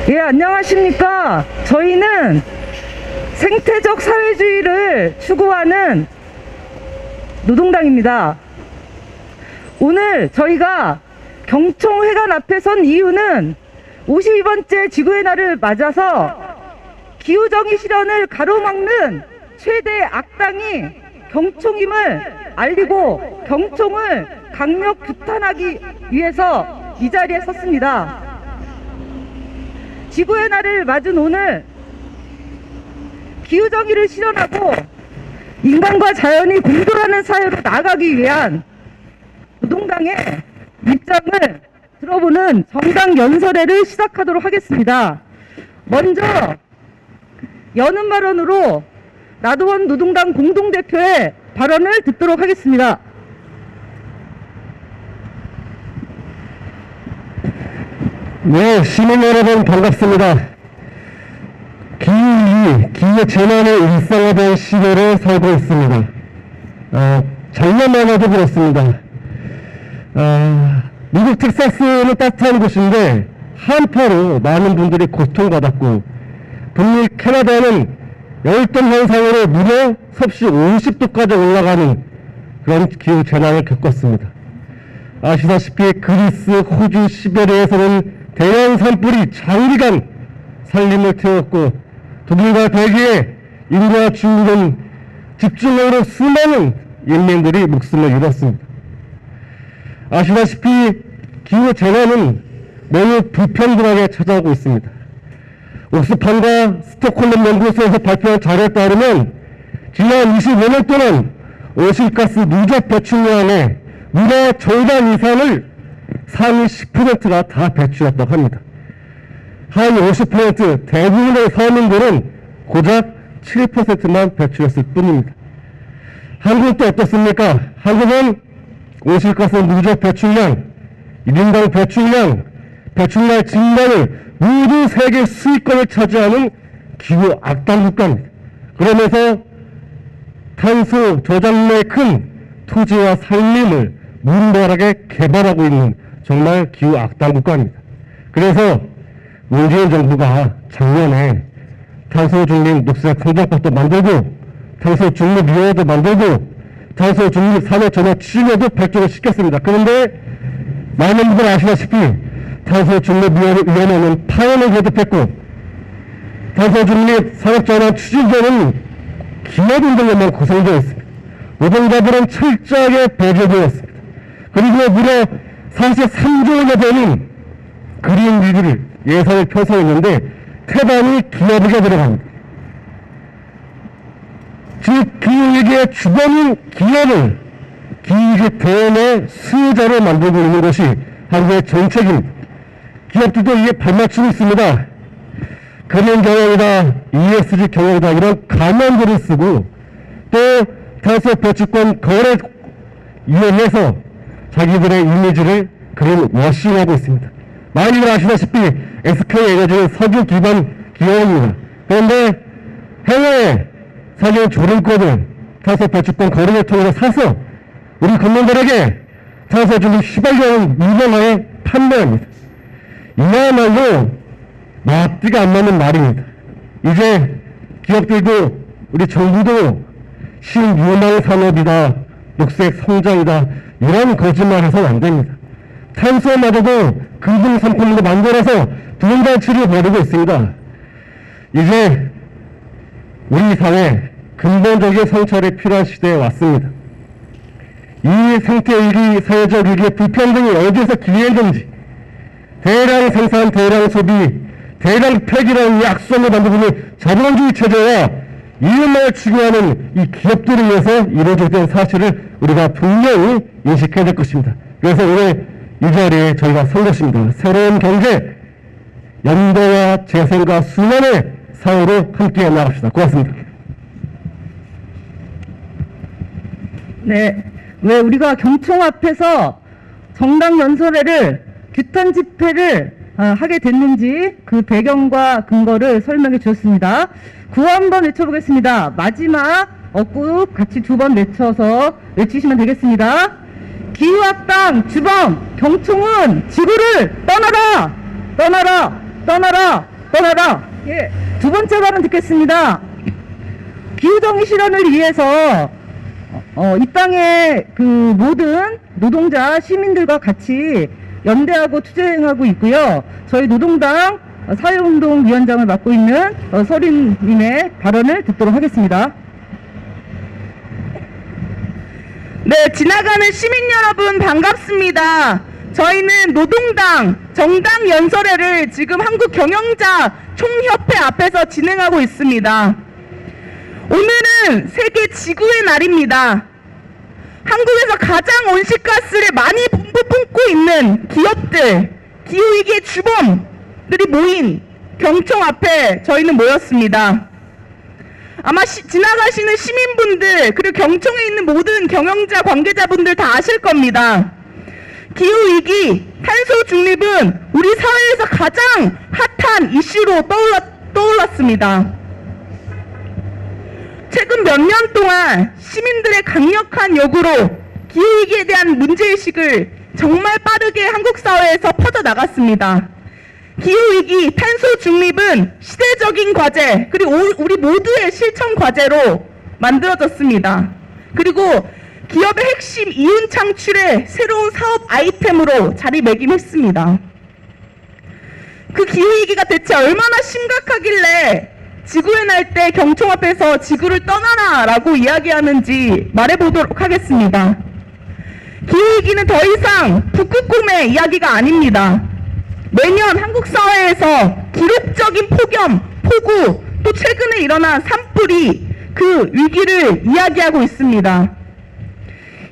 예, 안녕하십니까. 저희는 생태적 사회주의를 추구하는 노동당입니다. 오늘 저희가 경총회관 앞에 선 이유는 52번째 지구의 날을 맞아서 기후정의 실현을 가로막는 최대 악당이 경총임을 알리고 경총을 강력 규탄하기 위해서 이 자리에 섰습니다. 지구의 날을 맞은 오늘 기후정의를 실현하고 인간과 자연이 공존하는 사회로 나아가기 위한 노동당의 입장을 들어보는 정당 연설회를 시작하도록 하겠습니다. 먼저 여는 발언으로 나도원 노동당 공동대표의 발언을 듣도록 하겠습니다. 네, 시민 여러분 반갑습니다. 기후 재난의 일상화된 시대를 살고 있습니다. 작년만 해도 그렇습니다. 미국 텍사스는 따뜻한 곳인데 한파로 많은 분들이 고통받았고, 북미 캐나다는 열대 현상으로 무려 섭씨 50도까지 올라가는 그런 기후 재난을 겪었습니다. 아시다시피 그리스, 호주, 시베리아에서는 대형 산불이 장기간 산림을 태웠고, 독일과 벨기에, 인도와 중국은 집중호우로 수많은 인민들이 목숨을 잃었습니다. 아시다시피 기후 재난은 매우 불평등하게 찾아오고 있습니다. 옥스팜과 스톡홀름 연구소에서 발표한 자료에 따르면 지난 25년 동안 온실가스 누적 배출량의 무려 절반 이상을 상위 10%가 다 배출했다고 합니다. 하위 50% 대부분의 서민들은 고작 7%만 배출했을 뿐입니다. 한국도 어떻습니까? 한국은 온실가스 누적 배출량, 1인당 배출량, 배출량 증가를 모두 세계 수익권을 차지하는 기후 악당 국가입니다. 그러면서 탄소 저장량의 큰 토지와 산림을 문벌하게 개발하고 있는 정말 기후 악당 국가입니다. 그래서 문재인 정부가 작년에 탄소 중립 녹색 성장법도 만들고, 탄소 중립 위원회도 만들고, 탄소 중립 산업 전략 추진에도 발족을 시켰습니다. 그런데 많은 분들 아시다시피 탄소 중립 위원회는 파행을 거듭했고, 탄소 중립 산업 전략 추진제는 기업인들로만 구성되어 있습니다. 노동자들은 철저하게 배제되었습니다. 그리고 무려 43조 원에 되는 그린 리그를 예산을 편성했는데 태반이 기업에게 들어갑니다. 즉 기후위기의 주범인 기업을 기후위기 대응의 수혜자로 만들고 있는 것이 한국의 정책입니다. 기업들도 이에 발맞추고 있습니다. 금융 경영이다, ESG 경영이다, 이런 가면들을 쓰고 또 탄소 배출권 거래 이용해서 자기들의 이미지를 그린 워싱하고 있습니다. 많이들 아시다시피 SK에너지는 석유 기반 기업입니다. 그런데 해외에 석유 조름권을 탄소 배출권 거래를 통해서 사서 우리 국민들에게 탄소 중립 휘발유를 무명하게 판매합니다. 이야말로 앞뒤가 안 맞는 말입니다. 이제 기업들도 우리 정부도 신유망 산업이다, 녹색 성장이다, 이런 거짓말 해서는 안 됩니다. 탄소마저도 금붕 상품으로 만들어서 돈단치를 벌이고 있습니다. 이제 우리 사회 근본적인 성찰이 필요한 시대에 왔습니다. 이 생태위기, 사회적 위기의 불평등이 어디서 기회인지, 대량 생산, 대량 소비, 대량 폐기라는 이 악성을 만들어주는 자본주의 체제와 이윤만을 추구하는 이 기업들에 의해서 이루어지게 된 사실을 우리가 분명히 인식해야 될 것입니다. 그래서 오늘 이 자리에 저희가 선 것입니다. 새로운 경제, 연대와 재생과 수년의 사회로 함께 나갑시다. 고맙습니다. 네, 왜 우리가 경총 앞에서 정당 연설회를 규탄 집회를 하게 됐는지 그 배경과 근거를 설명해 주셨습니다. 구호 한번 외쳐보겠습니다. 마지막 억구 같이 두 번 외쳐서 외치시면 되겠습니다. 기후악당 주범 경총은 지구를 떠나라! 떠나라! 떠나라! 떠나라. 예. 두 번째 발언 듣겠습니다. 기후정의 실현을 위해서 이 땅의 그 모든 노동자 시민들과 같이 연대하고 투쟁하고 있고요. 저희 노동당 사회운동위원장을 맡고 있는 서린님의 발언을 듣도록 하겠습니다. 네, 지나가는 시민 여러분 반갑습니다. 저희는 노동당 정당 연설회를 지금 한국경영자 총협회 앞에서 진행하고 있습니다. 오늘은 세계 지구의 날입니다. 한국에서 가장 온실가스를 많이 품고 있는 기업들, 기후위기의 주범들이 모인 경총 앞에 저희는 모였습니다. 아마 지나가시는 시민분들 그리고 경총에 있는 모든 경영자 관계자분들 다 아실 겁니다. 기후위기, 탄소 중립은 우리 사회에서 가장 핫한 이슈로 떠올랐습니다. 최근 몇 년 동안 시민들의 강력한 요구로 기후위기에 대한 문제의식을 정말 빠르게 한국 사회에서 퍼져나갔습니다. 기후위기, 탄소 중립은 시대적인 과제, 그리고 우리 모두의 실천 과제로 만들어졌습니다. 그리고 기업의 핵심 이윤 창출의 새로운 사업 아이템으로 자리매김했습니다. 그 기후위기가 대체 얼마나 심각하길래 지구의 날 때 경총 앞에서 지구를 떠나라 라고 이야기하는지 말해보도록 하겠습니다. 기후위기는 더 이상 북극곰의 이야기가 아닙니다. 매년 한국 사회에서 기록적인 폭염, 폭우, 또 최근에 일어난 산불이 그 위기를 이야기하고 있습니다.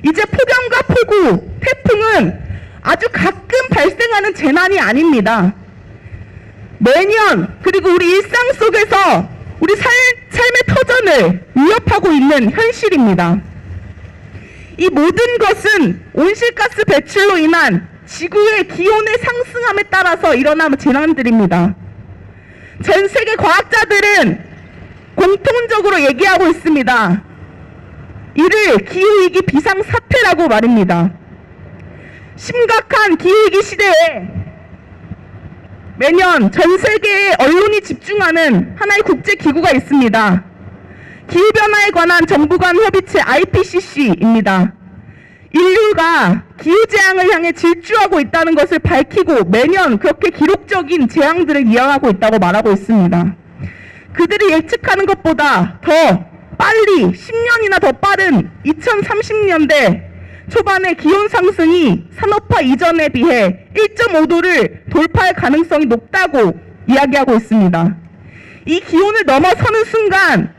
이제 폭염과 폭우, 태풍은 아주 가끔 발생하는 재난이 아닙니다. 매년, 그리고 우리 일상 속에서 우리 삶의 터전을 위협하고 있는 현실입니다. 이 모든 것은 온실가스 배출로 인한 지구의 기온의 상승함에 따라서 일어나는 재난들입니다. 전 세계 과학자들은 공통적으로 얘기하고 있습니다. 이를 기후위기 비상사태라고 말입니다. 심각한 기후위기 시대에 매년 전 세계의 언론이 집중하는 하나의 국제기구가 있습니다. 기후변화에 관한 정부 간 협의체 IPCC입니다. 인류가 기후재앙을 향해 질주하고 있다는 것을 밝히고 매년 그렇게 기록적인 재앙들을 이어가고 있다고 말하고 있습니다. 그들이 예측하는 것보다 더 빨리 10년이나 더 빠른 2030년대 초반의 기온 상승이 산업화 이전에 비해 1.5도를 돌파할 가능성이 높다고 이야기하고 있습니다. 이 기온을 넘어서는 순간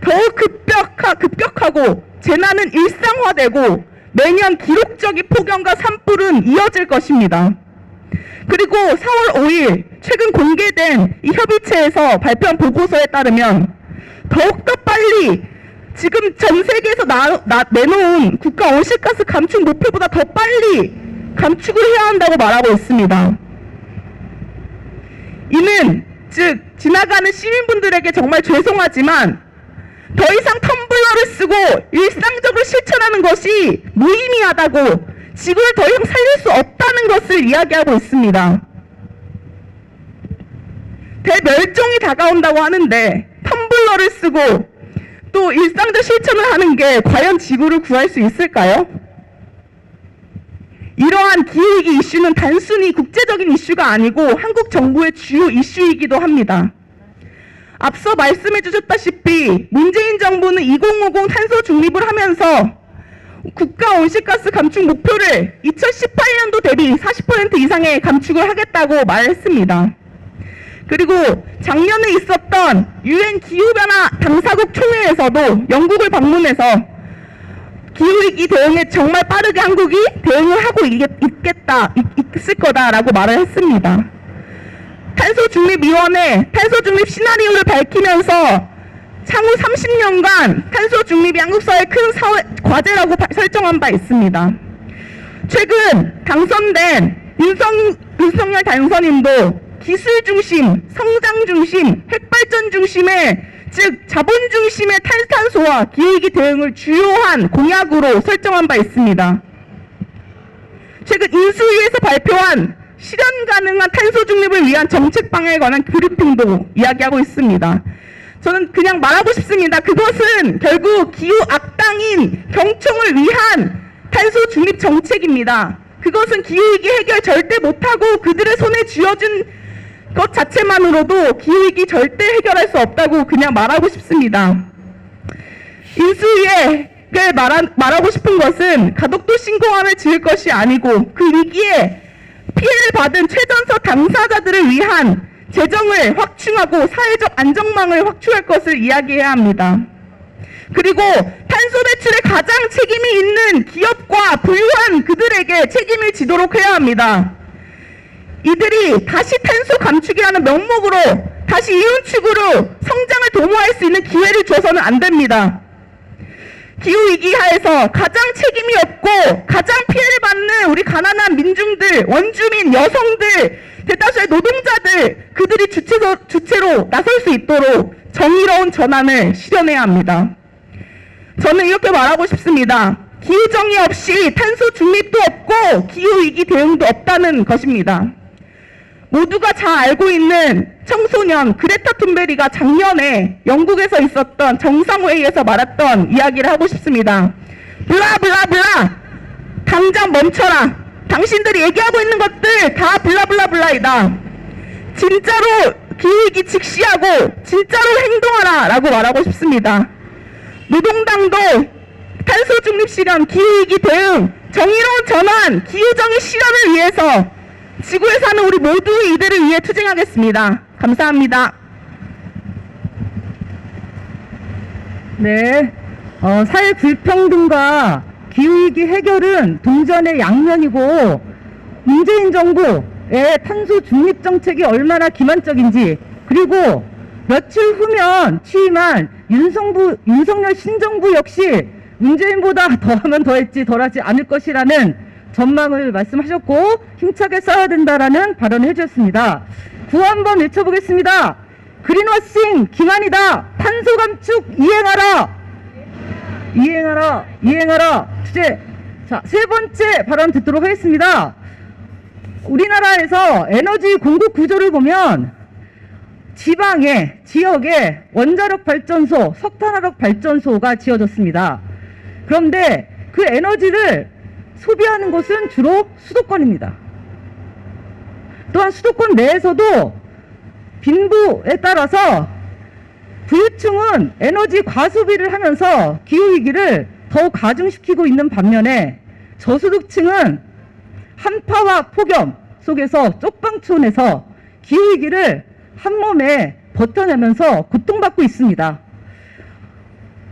더욱 급격하고 재난은 일상화되고 매년 기록적인 폭염과 산불은 이어질 것입니다. 그리고 4월 5일 최근 공개된 이 협의체에서 발표한 보고서에 따르면 더욱더 빨리 지금 전 세계에서 내놓은 국가 온실가스 감축 목표보다 더 빨리 감축을 해야 한다고 말하고 있습니다. 이는 즉 지나가는 시민분들에게 정말 죄송하지만 더 이상 텀블러를 쓰고 일상적으로 실천하는 것이 무의미하다고 지구를 더 이상 살릴 수 없다는 것을 이야기하고 있습니다. 대멸종이 다가온다고 하는데 텀블러를 쓰고 또 일상적 실천을 하는 게 과연 지구를 구할 수 있을까요? 이러한 기후위기 이슈는 단순히 국제적인 이슈가 아니고 한국 정부의 주요 이슈이기도 합니다. 앞서 말씀해 주셨다시피 문재인 정부는 2050 탄소 중립을 하면서 국가 온실가스 감축 목표를 2018년도 대비 40% 이상의 감축을 하겠다고 말했습니다. 그리고 작년에 있었던 UN 기후변화 당사국 총회에서도 영국을 방문해서 기후위기 대응에 정말 빠르게 한국이 대응을 하고 있을 거다라고 말을 했습니다. 탄소중립위원회 탄소중립 시나리오를 밝히면서 향후 30년간 탄소중립이 한국 사회의 큰 과제라고 설정한 바 있습니다. 최근 당선된 윤석열 당선인도 기술 중심, 성장 중심, 핵발전 중심의 즉 자본 중심의 탈탄소와 기후위기 대응을 주요한 공약으로 설정한 바 있습니다. 최근 인수위에서 발표한 실현 가능한 탄소 중립을 위한 정책 방향에 관한 브리핑도 이야기하고 있습니다. 저는 그냥 말하고 싶습니다. 그것은 결국 기후 악당인 경총을 위한 탄소 중립 정책입니다. 그것은 기후위기 해결 절대 못하고 그들의 손에 쥐어준 것 자체만으로도 기후위기 절대 해결할 수 없다고 그냥 말하고 싶습니다. 인수위에 말하고 싶은 것은 가덕도 신공항을 지을 것이 아니고 그 위기에 피해를 받은 최전서 당사자들을 위한 재정을 확충하고 사회적 안정망을 확충할 것을 이야기해야 합니다. 그리고 탄소 배출에 가장 책임이 있는 기업과 부유한 그들에게 책임을 지도록 해야 합니다. 이들이 다시 탄소 감축이라는 명목으로 다시 이윤축으로 성장을 도모할 수 있는 기회를 줘서는 안 됩니다. 기후위기 하에서 가장 책임이 없고 가장 피해를 받는 우리 가난한 민중들, 원주민, 여성들, 대다수의 노동자들, 그들이 주체로 나설 수 있도록 정의로운 전환을 실현해야 합니다. 저는 이렇게 말하고 싶습니다. 기후정의 없이 탄소 중립도 없고 기후위기 대응도 없다는 것입니다. 모두가 잘 알고 있는 청소년 그레타 툰베리가 작년에 영국에서 있었던 정상회의에서 말했던 이야기를 하고 싶습니다. 블라블라블라, 당장 멈춰라. 당신들이 얘기하고 있는 것들 다 블라블라블라이다. 진짜로 기후위기 직시하고 진짜로 행동하라 라고 말하고 싶습니다. 노동당도 탄소 중립 실현, 기후위기 대응, 정의로운 전환, 기후정의 실현을 위해서 지구에 사는 우리 모두의 이들을 위해 투쟁하겠습니다. 감사합니다. 네, 사회 불평등과 기후위기 해결은 동전의 양면이고 문재인 정부의 탄소 중립 정책이 얼마나 기만적인지, 그리고 며칠 후면 취임한 윤석열 신정부 역시 문재인보다 더하면 더했지 덜하지 않을 것이라는 전망을 말씀하셨고 힘차게 싸워야 된다라는 발언을 해주셨습니다. 구호 한번 외쳐보겠습니다. 그린워싱 기만이다. 탄소 감축 이행하라. 이행하라. 이행하라. 주제. 자, 세 번째 발언 듣도록 하겠습니다. 우리나라에서 에너지 공급 구조를 보면 지역에 원자력 발전소, 석탄화력 발전소가 지어졌습니다. 그런데 그 에너지를 소비하는 곳은 주로 수도권입니다. 또한 수도권 내에서도 빈부에 따라서 부유층은 에너지 과소비를 하면서 기후위기를 더욱 가중시키고 있는 반면에 저소득층은 한파와 폭염 속에서 쪽방촌에서 기후위기를 한몸에 버텨내면서 고통받고 있습니다.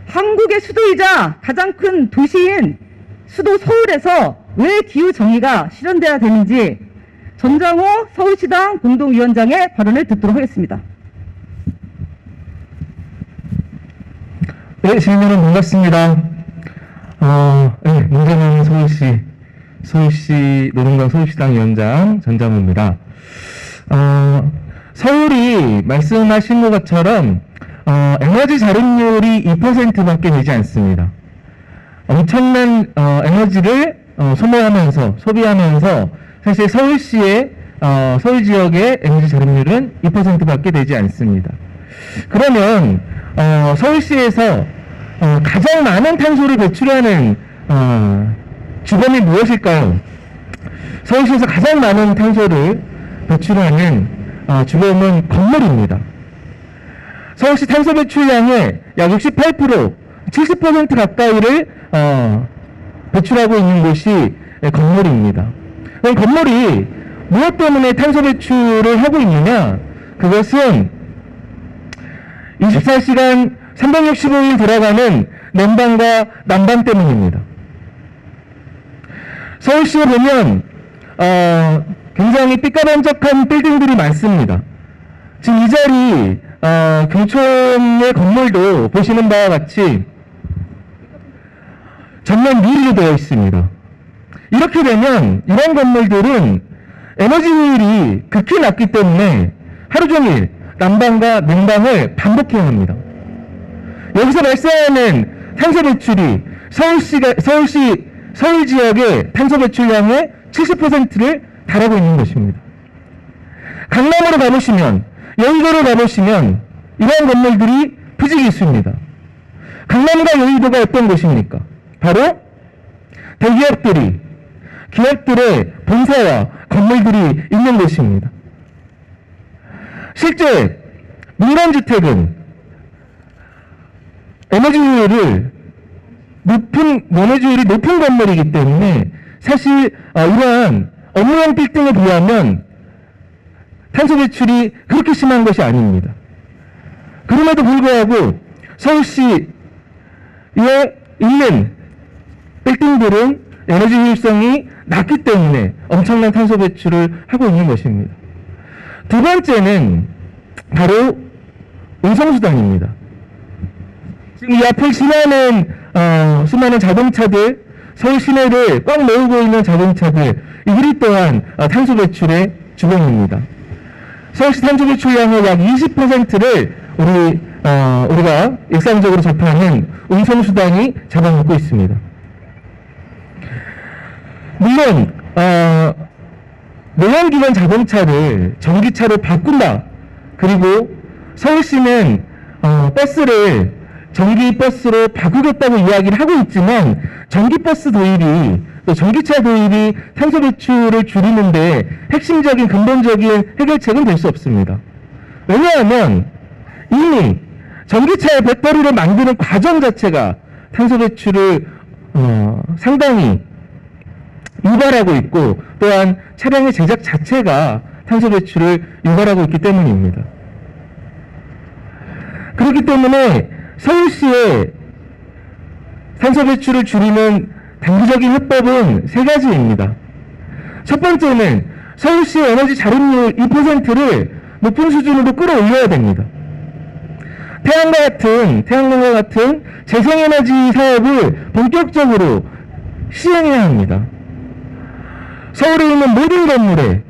한국의 수도이자 가장 큰 도시인 수도 서울에서 왜 기후정의가 실현돼야 되는지 전장호 서울시당 공동위원장의 발언을 듣도록 하겠습니다. 네, 시민여러분 반갑습니다. 네, 문재인 서울시 노동당 서울시당 위원장 전장호입니다. 서울이 말씀하신 것처럼 에너지 자립률이 2%밖에 되지 않습니다. 엄청난 에너지를 소비하면서 사실 서울 지역의 에너지 자립률은 2%밖에 되지 않습니다. 그러면 서울시에서 가장 많은 탄소를 배출하는 주범이 무엇일까요? 서울시에서 가장 많은 탄소를 배출하는 주범은 건물입니다. 서울시 탄소 배출량의 약 68%, 70% 가까이를 배출하고 있는 곳이 건물입니다. 그럼 건물이 무엇 때문에 탄소 배출을 하고 있느냐? 그것은 24시간 365일 돌아가는 냉방과 난방 때문입니다. 서울시에 보면 굉장히 삐까번쩍한 빌딩들이 많습니다. 지금 이 자리 경총의 건물도 보시는 바와 같이 전면 유리로 되어 있습니다. 이렇게 되면 이런 건물들은 에너지 효율이 극히 낮기 때문에 하루 종일 난방과 냉방을 반복해야 합니다. 여기서 발생하는 탄소 배출이 서울 지역의 탄소 배출량의 70%를 달하고 있는 것입니다. 강남으로 가보시면, 여의도로 가보시면 이러한 건물들이 부지기수입니다. 강남과 여의도가 어떤 곳입니까? 바로 대기업들이, 기업들의 본사와 건물들이 있는 곳입니다. 실제 민간주택은 에너지효율이 높은 건물이기 때문에 사실 이러한 업무용 빌딩에 비하면 탄소 배출이 그렇게 심한 것이 아닙니다. 그럼에도 불구하고 서울시에 있는 빌딩들은 에너지 효율성이 낮기 때문에 엄청난 탄소 배출을 하고 있는 것입니다. 두 번째는 바로 운송수단입니다. 지금 이 앞을 지나는 수많은 자동차들, 서울 시내를 꽉 메우고 있는 자동차들, 이들이 또한 탄소 배출의 주범입니다. 서울시 탄소 배출량의 약 20%를 우리가 일상적으로 접하는 운송수단이 잡아먹고 있습니다. 물론 내연기관 자동차를 전기차로 바꾼다. 그리고 서울시는 버스를 전기버스로 바꾸겠다고 이야기를 하고 있지만 전기버스 도입이 또 전기차 도입이 탄소 배출을 줄이는데 핵심적인 근본적인 해결책은 될 수 없습니다. 왜냐하면 이미 전기차의 배터리를 만드는 과정 자체가 탄소 배출을 상당히 유발하고 있고 또한 차량의 제작 자체가 탄소 배출을 유발하고 있기 때문입니다. 그렇기 때문에 서울시의 탄소 배출을 줄이는 단기적인 해법은 세 가지입니다. 첫 번째는 서울시의 에너지 자립률 2%를 높은 수준으로 끌어올려야 됩니다. 태양광과 같은 재생에너지 사업을 본격적으로 시행해야 합니다. 서울에 있는 모든 건물에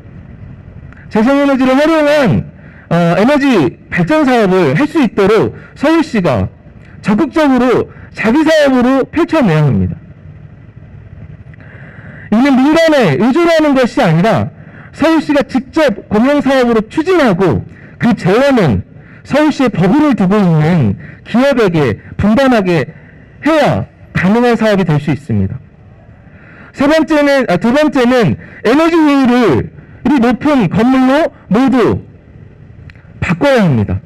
재생에너지를 활용한 에너지 발전 사업을 할 수 있도록 서울시가 적극적으로 자기 사업으로 펼쳐내야 합니다. 이는 민간에 의존하는 것이 아니라 서울시가 직접 공영사업으로 추진하고 그 재원은 서울시에 법인을 두고 있는 기업에게 분담하게 해야 가능한 사업이 될 수 있습니다. 두 번째는 에너지 효율이 높은 건물로 모두 바꿔야 합니다.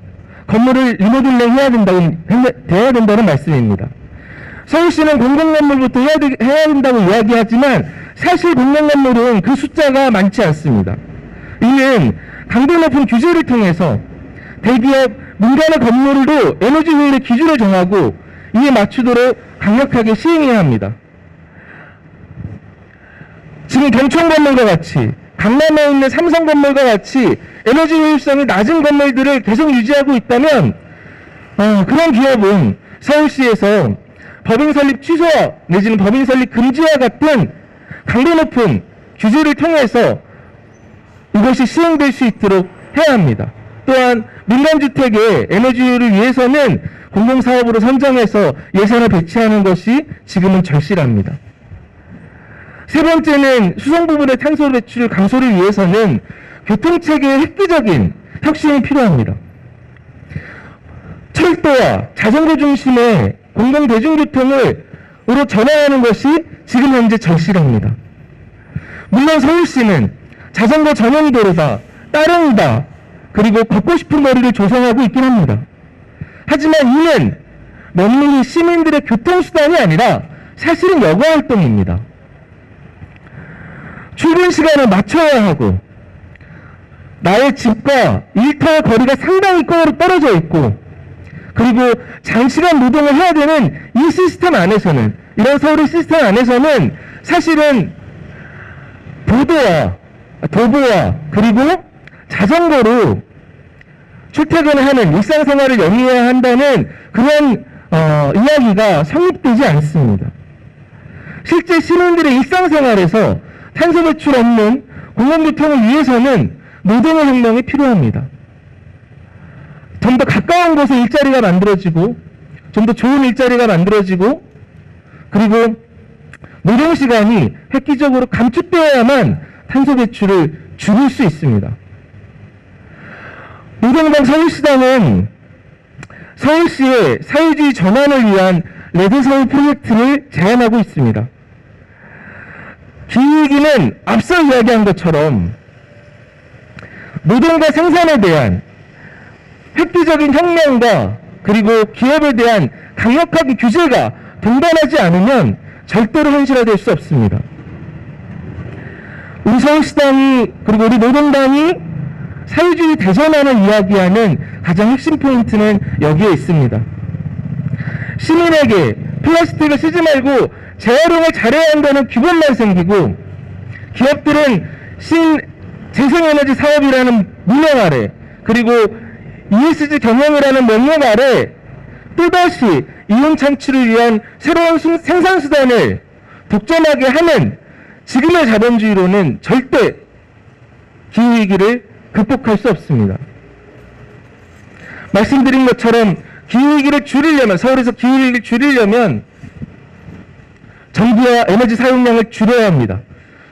건물을 리모델링 해야 된다는 말씀입니다. 서울시는 공공건물부터 해야 된다고 이야기하지만 사실 공공건물은 그 숫자가 많지 않습니다. 이는 강도 높은 규제를 통해서 대기업 민간의 건물도 에너지 효율의 기준을 정하고 이에 맞추도록 강력하게 시행해야 합니다. 지금 경총 건물과 같이 강남에 있는 삼성 건물과 같이 에너지 효율성이 낮은 건물들을 계속 유지하고 있다면 그런 기업은 서울시에서 법인 설립 취소와 내지는 법인 설립 금지와 같은 강도 높은 규제를 통해서 이것이 시행될 수 있도록 해야 합니다. 또한 민간주택의 에너지 효율을 위해서는 공공사업으로 선정해서 예산을 배치하는 것이 지금은 절실합니다. 세 번째는 수송 부분의 탄소 배출 감소를 위해서는 교통체계의 획기적인 혁신이 필요합니다. 철도와 자전거 중심의 공공대중교통으로 전환하는 것이 지금 현재 절실합니다. 물론 서울시는 자전거 전용 도로다, 따릉이다, 그리고 걷고 싶은 거리를 조성하고 있긴 합니다. 하지만 이는 먼 시민들의 교통수단이 아니라 사실은 여가활동입니다. 출근 시간을 맞춰야 하고 나의 집과 일터의 거리가 상당히 떨어져 있고 그리고 장시간 노동을 해야 되는 이 시스템 안에서는 이런 서울의 시스템 안에서는 사실은 도보와 그리고 자전거로 출퇴근을 하는 일상생활을 영위해야 한다는 그런 이야기가 성립되지 않습니다. 실제 시민들의 일상생활에서 탄소 배출 없는 공공교통을 위해서는 노동의 혁명이 필요합니다. 좀 더 가까운 곳에 일자리가 만들어지고 좀 더 좋은 일자리가 만들어지고 그리고 노동시간이 획기적으로 감축되어야만 탄소 배출을 줄일 수 있습니다. 노동당 서울시당은 서울시의 사회주의 전환을 위한 레드서울 프로젝트를 제안하고 있습니다. 기후위기는 앞서 이야기한 것처럼 노동과 생산에 대한 획기적인 혁명과 그리고 기업에 대한 강력한 규제가 동반하지 않으면 절대로 현실화될 수 없습니다. 우리 서울시당이 그리고 우리 노동당이 사회주의 대전환을 이야기하는 가장 핵심 포인트는 여기에 있습니다. 시민에게 플라스틱을 쓰지 말고 재활용을 잘해야 한다는 규범만 생기고 기업들은 재생에너지 사업이라는 문명 아래 그리고 ESG 경영이라는 명령 아래 또다시 이윤 창출을 위한 새로운 생산수단을 독점하게 하는 지금의 자본주의로는 절대 기후위기를 극복할 수 없습니다. 말씀드린 것처럼 기후위기를 줄이려면, 서울에서 기후위기를 줄이려면 전기와 에너지 사용량을 줄여야 합니다.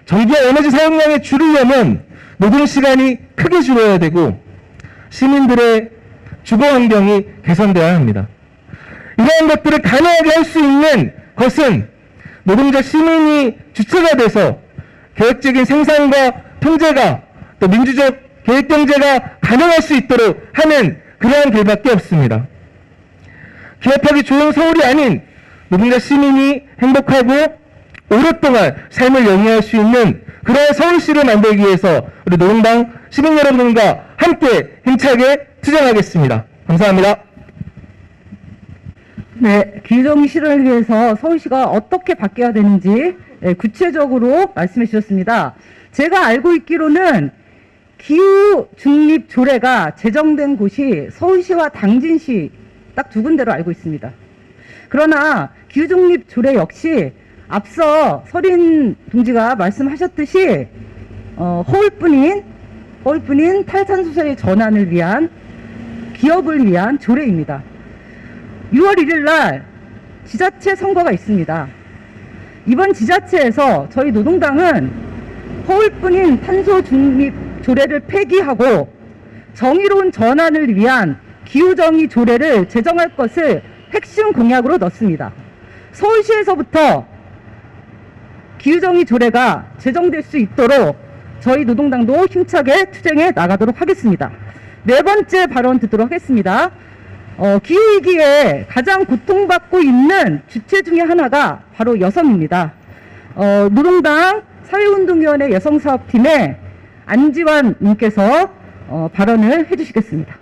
전기와 에너지 사용량을 줄이려면 노동시간이 크게 줄어야 되고 시민들의 주거 환경이 개선되어야 합니다. 이러한 것들을 가능하게 할 수 있는 것은 노동자 시민이 주체가 돼서 계획적인 생산과 통제가 또 민주적 계획경제가 가능할 수 있도록 하는 그러한 길밖에 없습니다. 기업하기 좋은 서울이 아닌 노동자 시민이 행복하고 오랫동안 삶을 영위할 수 있는 그러한 서울시를 만들기 위해서 우리 노동당 시민 여러분과 함께 힘차게 투쟁하겠습니다. 감사합니다. 네, 기후정의 실현을 위해서 서울시가 어떻게 바뀌어야 되는지 구체적으로 말씀해 주셨습니다. 제가 알고 있기로는 기후 중립 조례가 제정된 곳이 서울시와 당진시 딱 두 군데로 알고 있습니다. 그러나 기후 중립 조례 역시 앞서 서린 동지가 말씀하셨듯이 허울뿐인 탈탄소의 전환을 위한 기업을 위한 조례입니다. 6월 1일 날 지자체 선거가 있습니다. 이번 지자체에서 저희 노동당은 허울뿐인 탄소 중립 조례를 폐기하고 정의로운 전환을 위한 기후정의 조례를 제정할 것을 핵심 공약으로 넣습니다. 서울시에서부터 기후정의 조례가 제정될 수 있도록 저희 노동당도 힘차게 투쟁해 나가도록 하겠습니다. 네 번째 발언 듣도록 하겠습니다. 기후위기에 가장 고통받고 있는 주체 중에 하나가 바로 여성입니다. 노동당 사회운동위원회 여성사업팀의 안지환 님께서 발언을 해주시겠습니다.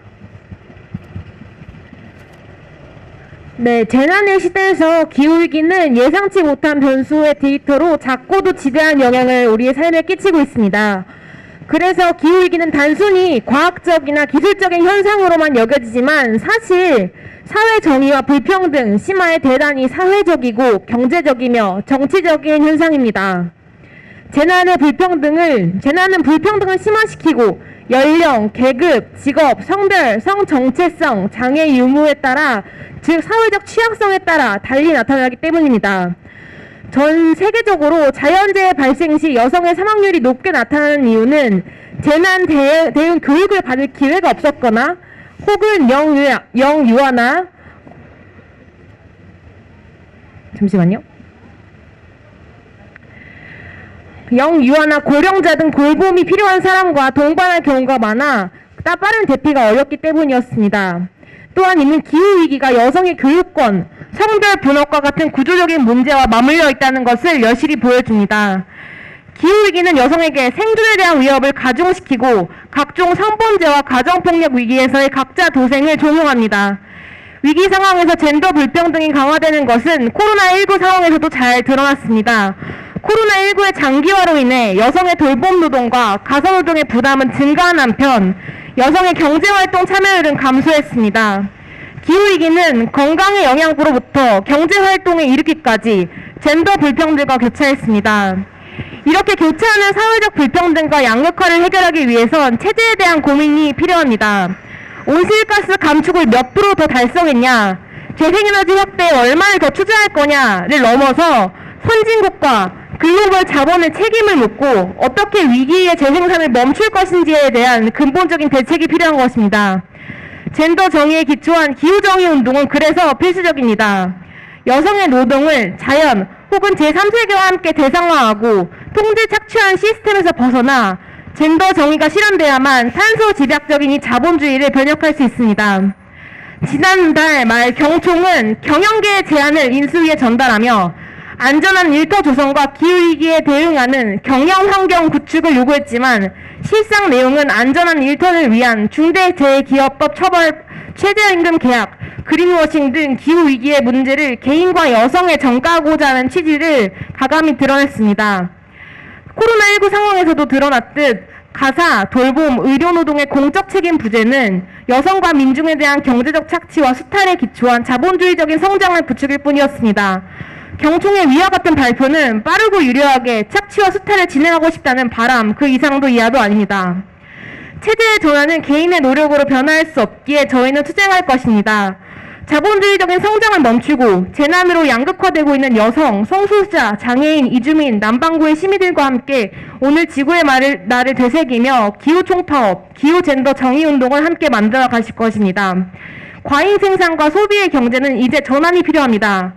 네, 재난의 시대에서 기후위기는 예상치 못한 변수의 데이터로 작고도 지대한 영향을 우리의 삶에 끼치고 있습니다. 그래서 기후위기는 단순히 과학적이나 기술적인 현상으로만 여겨지지만 사실 사회 정의와 불평등, 심화에 대단히 사회적이고 경제적이며 정치적인 현상입니다. 재난은 불평등을 심화시키고 연령, 계급, 직업, 성별, 성정체성, 장애 유무에 따라 즉 사회적 취약성에 따라 달리 나타나기 때문입니다. 전 세계적으로 자연재해 발생 시 여성의 사망률이 높게 나타나는 이유는 재난 대응 교육을 받을 기회가 없었거나 혹은 영유아나 고령자 등 돌봄이 필요한 사람과 동반할 경우가 많아 빠른 대피가 어렵기 때문이었습니다. 또한 이는 기후위기가 여성의 교육권, 성별 분업과 같은 구조적인 문제와 맞물려 있다는 것을 여실히 보여줍니다. 기후위기는 여성에게 생존에 대한 위협을 가중시키고 각종 성범죄와 가정폭력 위기에서의 각자 도생을 종용합니다. 위기 상황에서 젠더 불평등이 강화되는 것은 코로나19 상황에서도 잘 드러났습니다. 코로나19의 장기화로 인해 여성의 돌봄 노동과 가사노동의 부담은 증가한 한편 여성의 경제활동 참여율은 감소했습니다. 기후위기는 건강의 영향으로부터 경제활동에 이르기까지 젠더 불평등과 교차했습니다. 이렇게 교차하는 사회적 불평등과 양극화를 해결하기 위해선 체제에 대한 고민이 필요합니다. 온실가스 감축을 몇 프로 더 달성했냐, 재생에너지 확대에 얼마를 더 투자할 거냐를 넘어서 선진국과 글로벌 자본의 책임을 묻고 어떻게 위기의 재생산을 멈출 것인지에 대한 근본적인 대책이 필요한 것입니다. 젠더 정의에 기초한 기후정의 운동은 그래서 필수적입니다. 여성의 노동을 자연 혹은 제3세계와 함께 대상화하고 통제 착취한 시스템에서 벗어나 젠더 정의가 실현돼야만 탄소 집약적인 이 자본주의를 변혁할 수 있습니다. 지난달 말 경총은 경영계의 제안을 인수위에 전달하며 안전한 일터 조성과 기후위기에 대응하는 경영환경 구축을 요구했지만 실상 내용은 안전한 일터를 위한 중대재해기업법 처벌, 최저임금 계약, 그린워싱 등 기후위기의 문제를 개인과 여성에 전가하고자 하는 취지를 가감히 드러냈습니다. 코로나19 상황에서도 드러났듯 가사, 돌봄, 의료노동의 공적 책임 부재는 여성과 민중에 대한 경제적 착취와 수탈에 기초한 자본주의적인 성장을 부추길 뿐이었습니다. 경총의 위와 같은 발표는 빠르고 유려하게 착취와 수탈을 진행하고 싶다는 바람, 그 이상도 이하도 아닙니다. 체제의 전환은 개인의 노력으로 변화할 수 없기에 저희는 투쟁할 것입니다. 자본주의적인 성장을 멈추고 재난으로 양극화되고 있는 여성, 성소수자, 장애인, 이주민, 남반구의 시민들과 함께 오늘 지구의 날을 되새기며 기후총파업, 기후젠더 정의운동을 함께 만들어 가실 것입니다. 과잉 생산과 소비의 경제는 이제 전환이 필요합니다.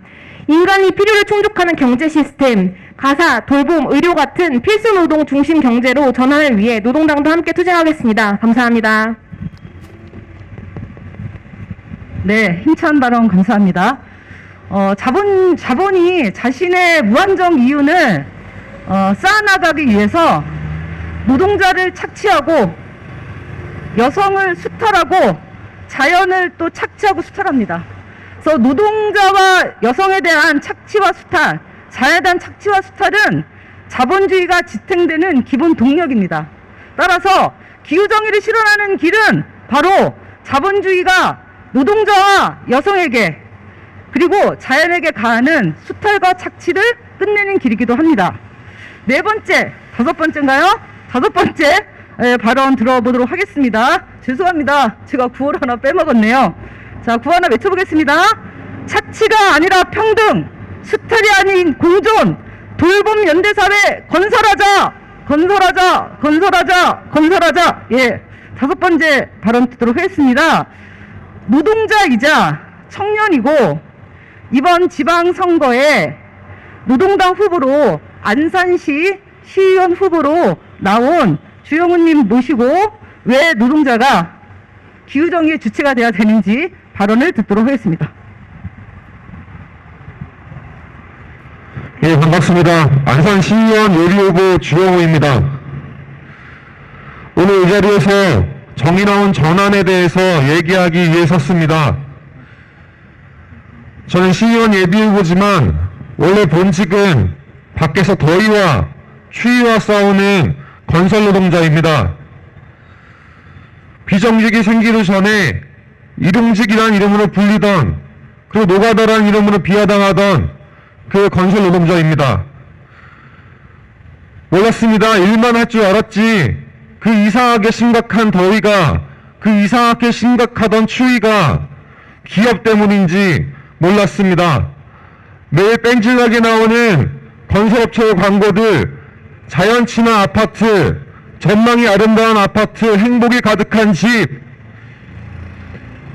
인간이 필요를 충족하는 경제 시스템, 가사, 돌봄, 의료 같은 필수 노동 중심 경제로 전환을 위해 노동당도 함께 투쟁하겠습니다. 감사합니다. 네, 힘찬 발언 감사합니다. 자본이 자신의 무한정 이윤을 쌓아나가기 위해서 노동자를 착취하고 여성을 수탈하고 자연을 또 착취하고 수탈합니다. 그래서 노동자와 여성에 대한 착취와 수탈, 자연에 대한 착취와 수탈은 자본주의가 지탱되는 기본 동력입니다. 따라서 기후정의를 실현하는 길은 바로 자본주의가 노동자와 여성에게 그리고 자연에게 가하는 수탈과 착취를 끝내는 길이기도 합니다. 네 번째, 다섯 번째인가요? 다섯 번째 발언 들어보도록 하겠습니다. 죄송합니다. 제가 구호를 하나 빼먹었네요. 자, 구호 하나 외쳐보겠습니다. 착취가 아니라 평등, 수탈이 아닌 공존, 돌봄 연대사회 건설하자, 건설하자, 건설하자, 건설하자. 예, 다섯 번째 발언 듣도록 하겠습니다. 노동자이자 청년이고 이번 지방선거에 노동당 후보로 안산시 시의원 후보로 나온 주영훈님 모시고 왜 노동자가 기후정의의 주체가 되어야 되는지 발언을 듣도록 하겠습니다. 예, 반갑습니다. 안산 시의원 예비후보 주영호입니다. 오늘 이 자리에서 정의로운 전환에 대해서 얘기하기 위해 섰습니다. 저는 시의원 예비후보지만 원래 본직은 밖에서 더위와 추위와 싸우는 건설노동자입니다. 비정직이 생기기 전에 일용직이란 이름으로 불리던 그리고 노가다란 이름으로 비하당하던 그 건설노동자입니다. 몰랐습니다. 일만 할 줄 알았지 그 이상하게 심각한 더위가 그 이상하게 심각하던 추위가 기업 때문인지 몰랐습니다. 매일 뺀질나게 나오는 건설업체 광고들, 자연 친화 아파트, 전망이 아름다운 아파트, 행복이 가득한 집,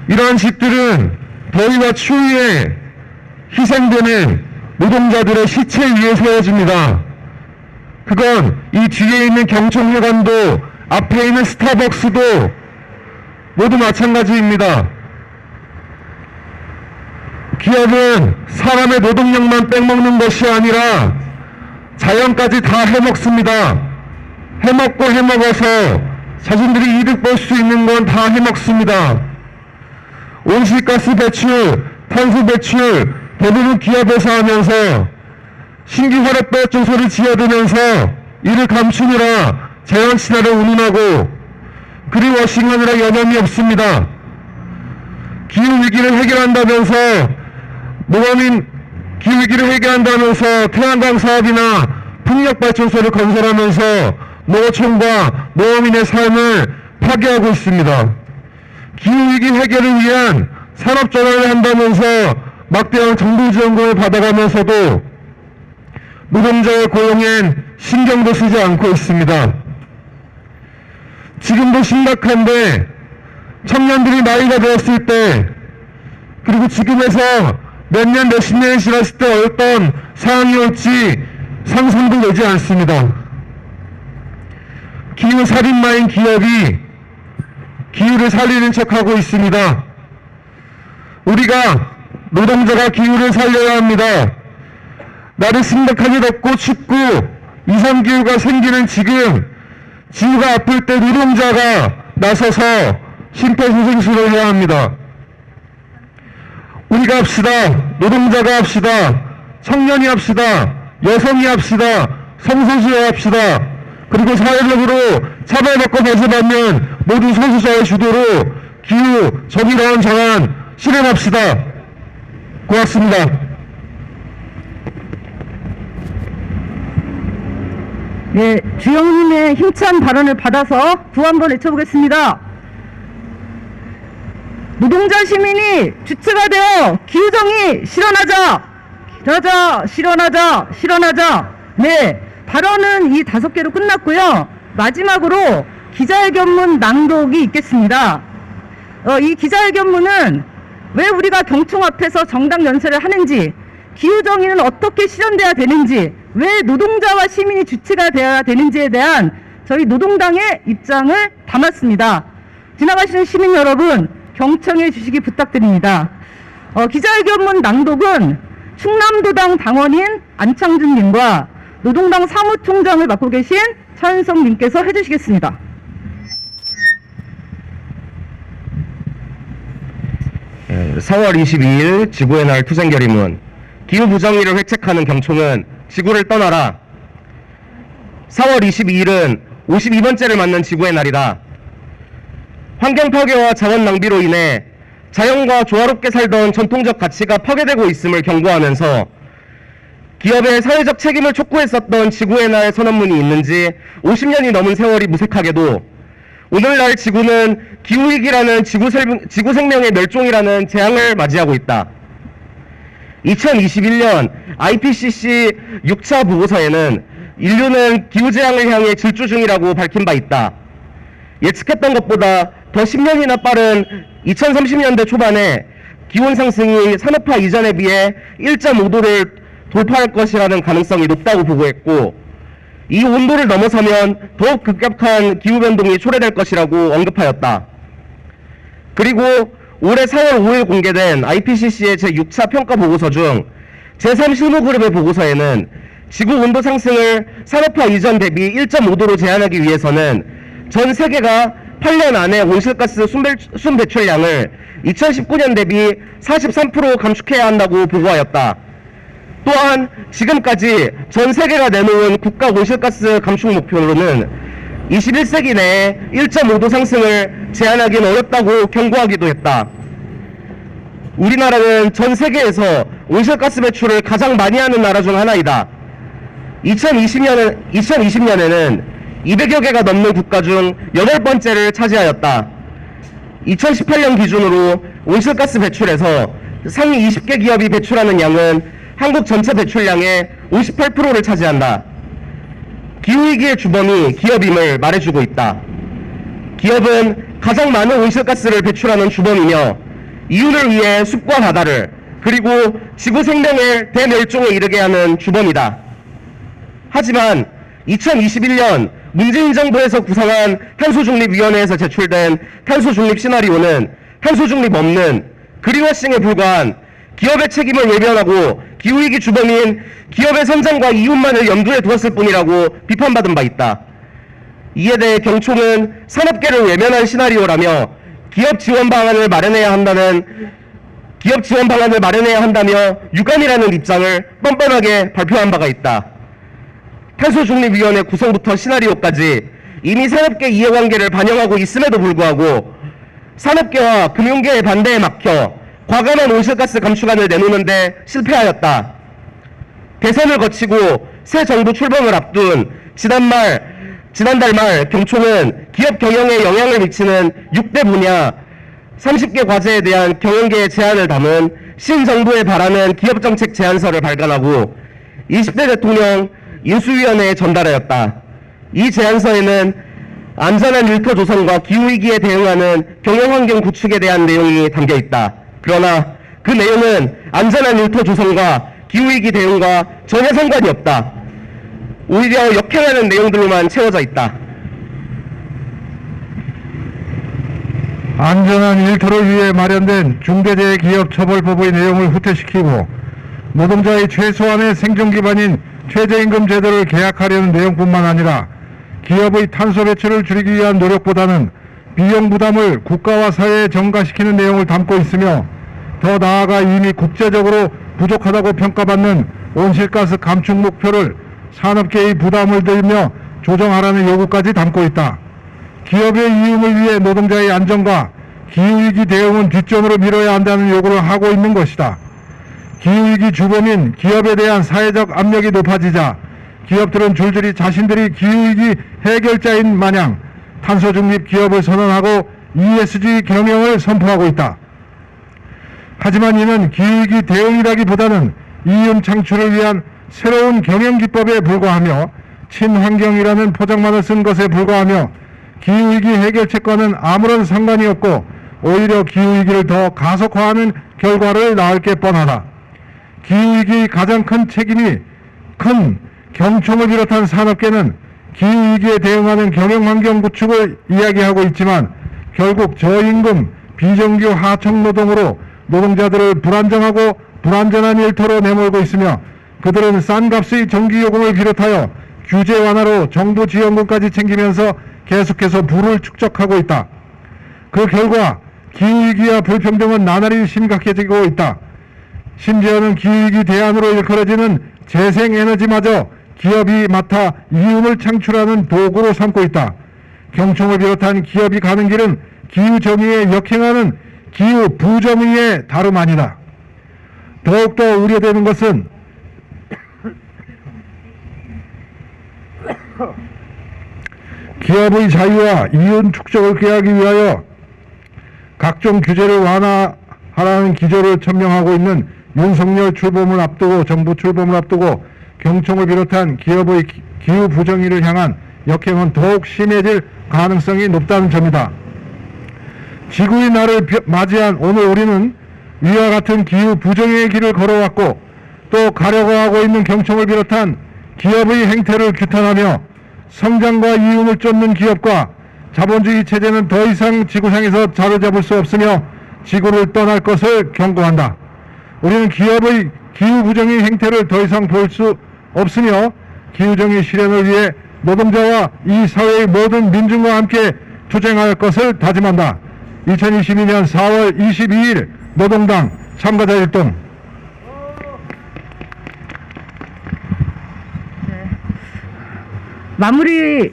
이러한 집들은 더위와 추위에 희생되는 노동자들의 시체 위에 세워집니다. 그건 이 뒤에 있는 경총회관도 앞에 있는 스타벅스도 모두 마찬가지입니다. 기업은 사람의 노동력만 빼먹는 것이 아니라 자연까지 다 해먹습니다. 해먹고 해먹어서 자신들이 이득 볼 수 있는 건 다 해먹습니다. 온실가스 배출, 탄소 배출 대부분 기업에서 하면서 신규 화력발전소를 지어두면서 이를 감추느라 자연 친화를 운운하고 그린워싱하느라 여념이 없습니다. 기후위기를 해결한다면서 기후위기를 해결한다면서 태양광 사업이나 풍력발전소를 건설하면서 농어촌과 농어민의 삶을 파괴하고 있습니다. 기후위기 해결을 위한 산업전환을 한다면서 막대한 정부 지원금을 받아가면서도 노동자의 고용엔 신경도 쓰지 않고 있습니다. 지금도 심각한데 청년들이 나이가 되었을 때 그리고 지금에서 몇 년, 몇십 년이 지났을 때 어떤 상황이 올지 상상도 되지 않습니다. 기후살인마인 기업이 기후를 살리는 척하고 있습니다. 우리가 노동자가 기후를 살려야 합니다. 날이 심각하게 덥고 춥고 이상기후가 생기는 지금 지구가 아플 때 노동자가 나서서 심폐소생술을 해야 합니다. 우리가 합시다. 노동자가 합시다. 청년이 합시다. 여성이 합시다. 성소수자 합시다. 그리고 사회적으로 차별받고 배제받는 모든 소수자의 주도로 기후 정의로운 정한 실현합시다. 고맙습니다. 네, 주영님의 힘찬 발언을 받아서 구호 한번 외쳐보겠습니다. 노동자 시민이 주체가 되어 기후정의 실현하자! 실현하자! 실현하자! 실현하자! 네, 발언은 이 5개로 끝났고요. 마지막으로 기자회견문 낭독이 있겠습니다. 이 기자회견문은 왜 우리가 경총 앞에서 정당 연설을 하는지, 기후정의는 어떻게 실현돼야 되는지, 왜 노동자와 시민이 주체가 되어야 되는지에 대한 저희 노동당의 입장을 담았습니다. 지나가시는 시민 여러분, 경청해 주시기 부탁드립니다. 기자회견문 낭독은 충남도당 당원인 안창준님과 노동당 사무총장을 맡고 계신 차은성님께서 해주시겠습니다. 예, 4월 22일 지구의 날 투쟁결의문. 기후부정의를 회책하는 경총은 지구를 떠나라. 4월 22일은 52번째를 맞는 지구의 날이다. 환경 파괴와 자원 낭비로 인해 자연과 조화롭게 살던 전통적 가치가 파괴되고 있음을 경고하면서 기업의 사회적 책임을 촉구했었던 지구의 날 선언문이 있는지 50년이 넘은 세월이 무색하게도 오늘날 지구는 기후위기라는 지구 생명의 멸종이라는 재앙을 맞이하고 있다. 2021년 IPCC 6차 보고서에는 인류는 기후재앙을 향해 질주 중이라고 밝힌 바 있다. 예측했던 것보다 더 10년이나 빠른 2030년대 초반에 기온 상승이 산업화 이전에 비해 1.5도를 돌파할 것이라는 가능성이 높다고 보고했고, 이 온도를 넘어서면 더욱 급격한 기후변동이 초래될 것이라고 언급하였다. 그리고 올해 4월 5일 공개된 IPCC의 제6차 평가 보고서 중 제3 실무그룹의 보고서에는 지구 온도 상승을 산업화 이전 대비 1.5도로 제한하기 위해서는 전 세계가 8년 안에 온실가스 순 배출량을 2019년 대비 43% 감축해야 한다고 보고하였다. 또한 지금까지 전 세계가 내놓은 국가 온실가스 감축 목표로는 21세기 내에 1.5도 상승을 제한하기는 어렵다고 경고하기도 했다. 우리나라는 전 세계에서 온실가스 배출을 가장 많이 하는 나라 중 하나이다. 2020년에는 200여 개가 넘는 국가 중 8번째를 차지하였다. 2018년 기준으로 온실가스 배출에서 상위 20개 기업이 배출하는 양은 한국 전체 배출량의 58%를 차지한다. 기후위기의 주범이 기업임을 말해주고 있다. 기업은 가장 많은 온실가스를 배출하는 주범이며 이윤을 위해 숲과 바다를 그리고 지구 생명의 대멸종에 이르게 하는 주범이다. 하지만 2021년 문재인 정부에서 구성한 탄소중립위원회에서 제출된 탄소중립 시나리오는 탄소중립 없는 그린워싱에 불과한 기업의 책임을 외면하고 기후위기 주범인 기업의 선장과 이윤만을 염두에 두었을 뿐이라고 비판받은 바 있다. 이에 대해 경총은 산업계를 외면한 시나리오라며 기업 지원 방안을 마련해야 한다며 유감이라는 입장을 뻔뻔하게 발표한 바가 있다. 탄소중립위원회 구성부터 시나리오까지 이미 산업계 이해관계를 반영하고 있음에도 불구하고 산업계와 금융계의 반대에 막혀 과감한 온실가스 감축안을 내놓는데 실패하였다. 대선을 거치고 새 정부 출범을 앞둔 지난달 말 경총은 기업 경영에 영향을 미치는 6대 분야 30개 과제에 대한 경영계의 제안을 담은 신정부에 바라는 기업정책 제안서를 발간하고 20대 대통령 인수위원회에 전달하였다. 이 제안서에는 안전한 일터 조성과 기후위기에 대응하는 경영환경 구축에 대한 내용이 담겨 있다. 그러나 그 내용은 안전한 일터 조성과 기후위기 대응과 전혀 상관이 없다. 오히려 역행하는 내용들로만 채워져 있다. 안전한 일터를 위해 마련된 중대재해기업처벌법의 내용을 후퇴시키고 노동자의 최소한의 생존 기반인 최저임금 제도를 계약하려는 내용뿐만 아니라 기업의 탄소 배출을 줄이기 위한 노력보다는 비용 부담을 국가와 사회에 전가시키는 내용을 담고 있으며 더 나아가 이미 국제적으로 부족하다고 평가받는 온실가스 감축 목표를 산업계의 부담을 들며 조정하라는 요구까지 담고 있다. 기업의 이윤을 위해 노동자의 안전과 기후위기 대응은 뒷전으로 미뤄야 한다는 요구를 하고 있는 것이다. 기후위기 주범인 기업에 대한 사회적 압력이 높아지자 기업들은 줄줄이 자신들이 기후위기 해결자인 마냥 탄소중립 기업을 선언하고 ESG 경영을 선포하고 있다. 하지만 이는 기후위기 대응이라기보다는 이윤 창출을 위한 새로운 경영기법에 불과하며 친환경이라는 포장만을 쓴 것에 불과하며 기후위기 해결책과는 아무런 상관이 없고 오히려 기후위기를 더 가속화하는 결과를 낳을 게 뻔하다. 기후위기의 가장 큰 책임이 큰 경총을 비롯한 산업계는 기후위기에 대응하는 경영환경 구축을 이야기하고 있지만 결국 저임금, 비정규 하청 노동으로 노동자들을 불안정하고 불안전한 일터로 내몰고 있으며 그들은 싼 값의 전기요금을 비롯하여 규제 완화로 정부 지원금까지 챙기면서 계속해서 부를 축적하고 있다. 그 결과 기후위기와 불평등은 나날이 심각해지고 있다. 심지어는 기후위기 대안으로 일컬어지는 재생에너지마저 기업이 맡아 이윤을 창출하는 도구로 삼고 있다. 경총을 비롯한 기업이 가는 길은 기후정의에 역행하는 기후부정의의 다름 아니다. 더욱더 우려되는 것은 기업의 자유와 이윤 축적을 꾀하기 위하여 각종 규제를 완화하라는 기조를 천명하고 있는 윤석열 출범을 앞두고 정부 출범을 앞두고 경총을 비롯한 기업의 기후 부정의를 향한 역행은 더욱 심해질 가능성이 높다는 점이다. 지구의 날을 맞이한 오늘 우리는 위와 같은 기후 부정의의 길을 걸어왔고 또 가려고 하고 있는 경총을 비롯한 기업의 행태를 규탄하며 성장과 이윤을 쫓는 기업과 자본주의 체제는 더 이상 지구상에서 자리잡을 수 없으며 지구를 떠날 것을 경고한다. 우리는 기업의 기후부정의 행태를 더 이상 볼 수 없으며 기후정의 실현을 위해 노동자와 이 사회의 모든 민중과 함께 투쟁할 것을 다짐한다. 2022년 4월 22일 노동당 참가자 일동. 마무리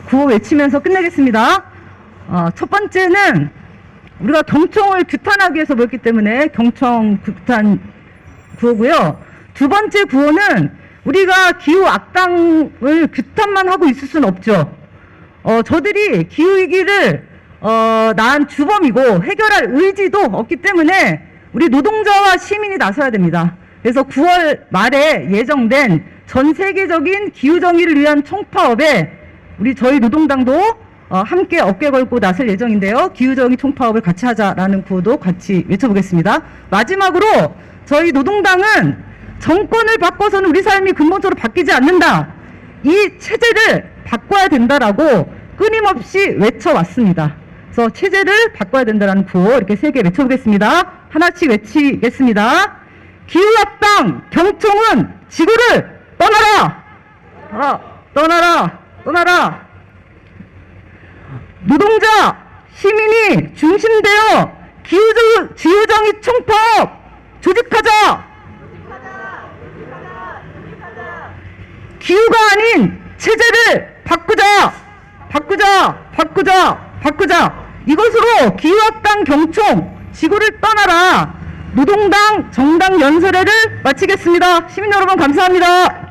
구호 외치면서 끝내겠습니다. 첫 번째는 우리가 경총을 규탄하기 위해서 모였기 때문에 경총 규탄 구호고요. 두 번째 구호는 우리가 기후 악당을 규탄만 하고 있을 수는 없죠. 저들이 기후위기를 낳은 주범이고 해결할 의지도 없기 때문에 우리 노동자와 시민이 나서야 됩니다. 그래서 9월 말에 예정된 전 세계적인 기후정의를 위한 총파업에 저희 노동당도 함께 어깨 걸고 나설 예정인데요. 기후정의 총파업을 같이 하자라는 구호도 같이 외쳐보겠습니다. 마지막으로 저희 노동당은 정권을 바꿔서는 우리 삶이 근본적으로 바뀌지 않는다. 이 체제를 바꿔야 된다라고 끊임없이 외쳐왔습니다. 그래서 체제를 바꿔야 된다라는 구호 이렇게 3개 외쳐보겠습니다. 하나씩 외치겠습니다. 기후악당 경총은 지구를 떠나라! 떠나라! 떠나라! 노동자, 시민이 중심되어 기후정의 총파업 조직하자! 기후가 아닌 체제를 바꾸자! 바꾸자! 이것으로 기후악당 경총 지구를 떠나라! 노동당 정당 연설회를 마치겠습니다. 시민 여러분 감사합니다.